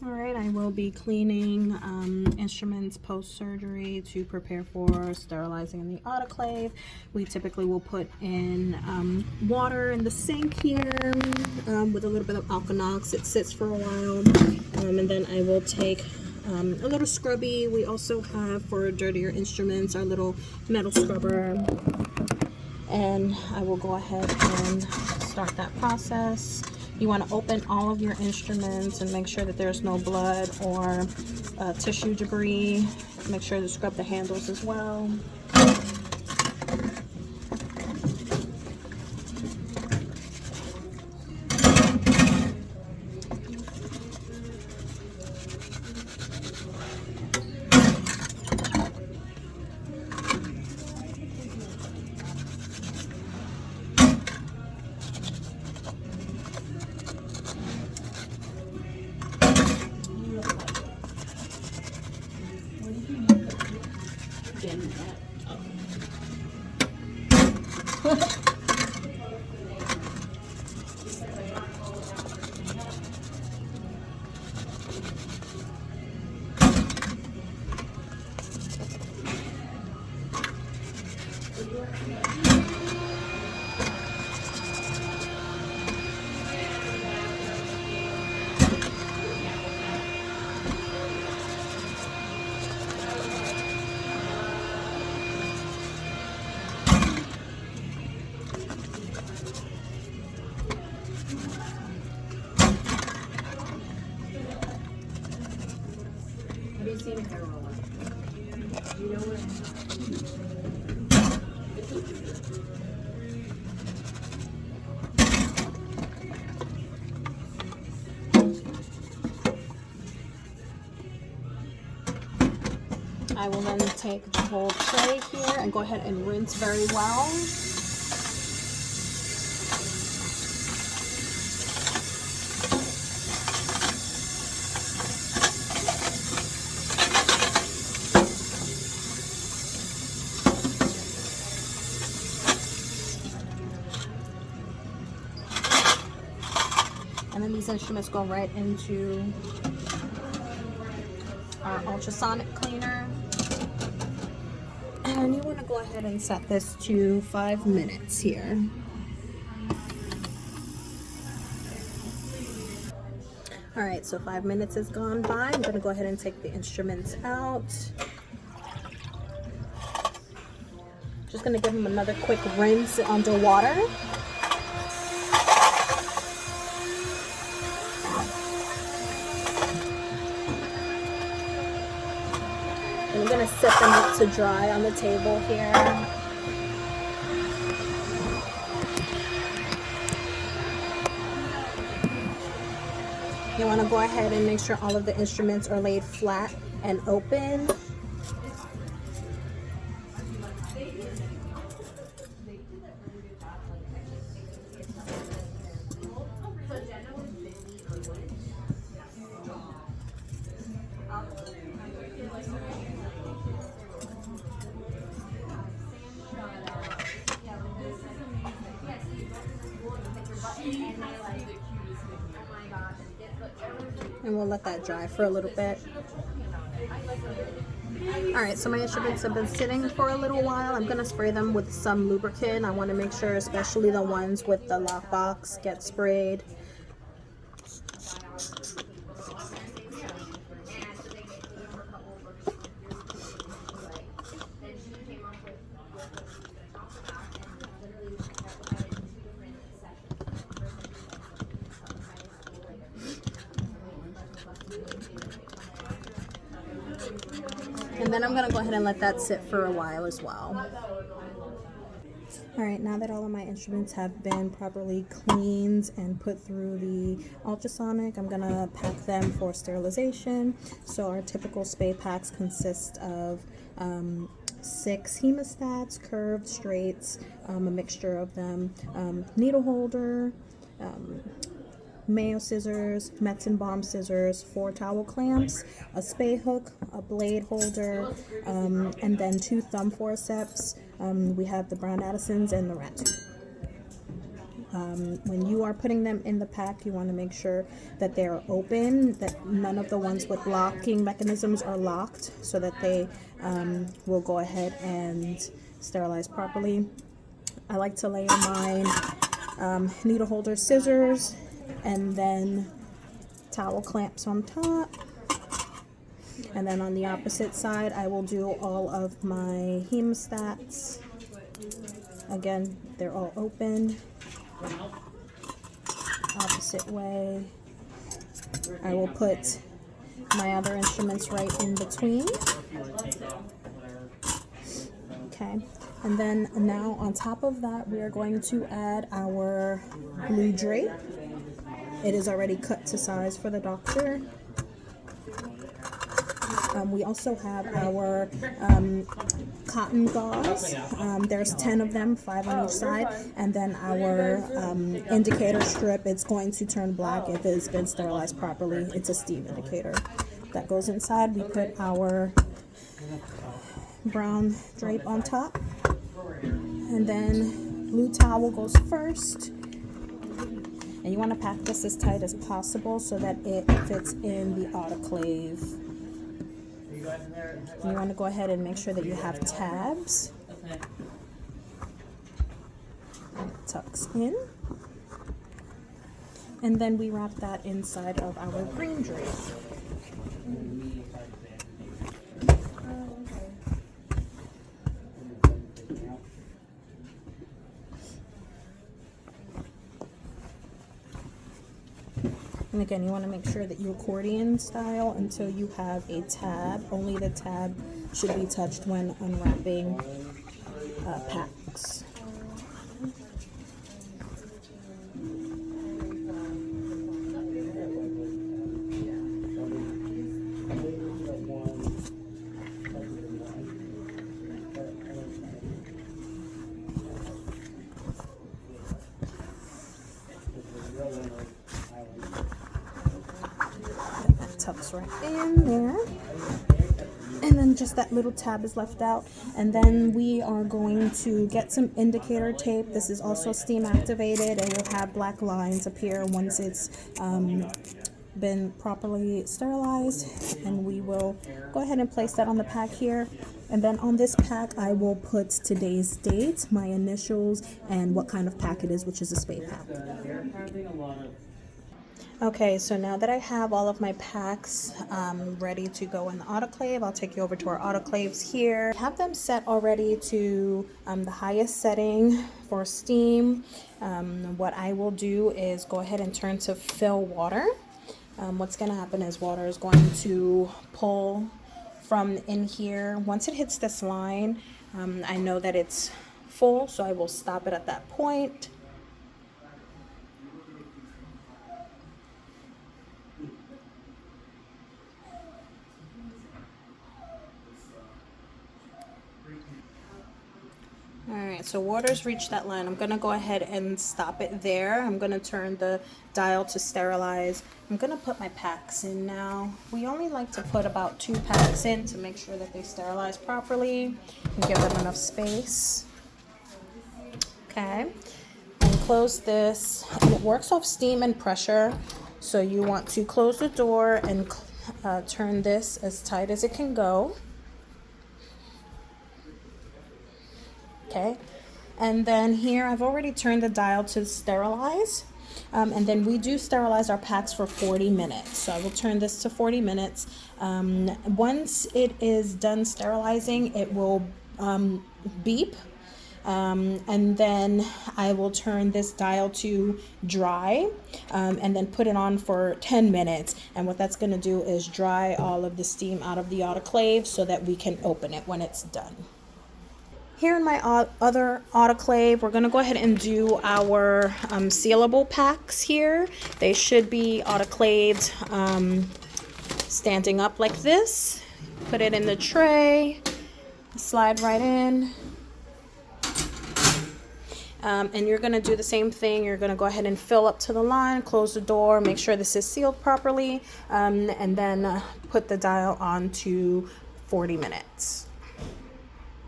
All right, I will be cleaning instruments post-surgery to prepare for sterilizing in the autoclave. We typically will put in water in the sink here with a little bit of Alkanox. It sits for a while, and then I will take a little scrubby. We also have, for dirtier instruments, our little metal scrubber, and I will go ahead and start that process. You want to open all of your instruments and make sure that there's no blood or tissue debris. Make sure to scrub the handles as well. Have you seen hair roller? You know what? I will then take the whole tray here and go ahead and rinse very well. And then these instruments go right into our ultrasonic cleaner. And you want to go ahead and set this to 5 minutes here. All right, so 5 minutes has gone by. I'm going to go ahead and take the instruments out. Just going to give them another quick rinse under water. And I'm going to set them up to dry on the table here. You want to go ahead and make sure all of the instruments are laid flat and open. And we'll let that dry for a little bit. Alright, so my instruments have been sitting for a little while. I'm going to spray them with some lubricant. I want to make sure, especially the ones with the lockbox, get sprayed. And then I'm going to go ahead and let that sit for a while as well. Alright, now that all of my instruments have been properly cleaned and put through the ultrasonic, I'm going to pack them for sterilization. So our typical spay packs consist of 6 hemostats, curved, straights, a mixture of them, needle holder, Mayo scissors, Metzenbaum scissors, 4 towel clamps, a spay hook, a blade holder, and then 2 thumb forceps. We have the Brown Addisons and the rat. when you are putting them in the pack, you want to make sure that they are open, that none of the ones with locking mechanisms are locked, so that they will go ahead and sterilize properly. I like to layer mine needle holder scissors and then towel clamps on top. And then on the opposite side, I will do all of my hemostats. Again, they're all open. Opposite way. I will put my other instruments right in between. Okay, and then now on top of that, we are going to add our blue drape. It is already cut to size for the doctor. We also have our cotton gauze. There's 10 of them, 5 on each side, and then our indicator strip. It's going to turn black if it's been sterilized properly. It's a steam indicator that goes inside. We put our brown drape on top, and then blue towel goes first. And you want to pack this as tight as possible so that it fits in the autoclave. You want to go ahead and make sure that you have tabs. Tucks in. And then we wrap that inside of our green drape. And again, you want to make sure that you accordion style until you have a tab. Only the tab should be touched when unwrapping packs. Tucks right in there, and then just that little tab is left out. And then we are going to get some indicator tape. This is also steam activated and will have black lines appear once it's been properly sterilized. And we will go ahead and place that on the pack here. And then on this pack, I will put today's date, my initials, and what kind of pack it is, which is a spade pack. Okay, so now that I have all of my packs ready to go in the autoclave, I'll take you over to our autoclaves here. I have them set already to the highest setting for steam. What I will do is go ahead and turn to fill water. What's going to happen is water is going to pull from in here. Once it hits this line, I know that it's full, so I will stop it at that point. Alright, so water's reached that line. I'm going to go ahead and stop it there. I'm going to turn the dial to sterilize. I'm going to put my packs in now. We only like to put about 2 packs in to make sure that they sterilize properly and give them enough space. Okay, and close this. And it works off steam and pressure, so you want to close the door and turn this as tight as it can go. Okay, and then here I've already turned the dial to sterilize, and then we do sterilize our packs for 40 minutes. So I will turn this to 40 minutes. Once it is done sterilizing, it will beep, and then I will turn this dial to dry, and then put it on for 10 minutes. And what that's going to do is dry all of the steam out of the autoclave so that we can open it when it's done. Here in my other autoclave, we're going to go ahead and do our sealable packs here. They should be autoclaved standing up like this. Put it in the tray, slide right in. And you're going to do the same thing. You're going to go ahead and fill up to the line, close the door, make sure this is sealed properly, and then put the dial on to 40 minutes.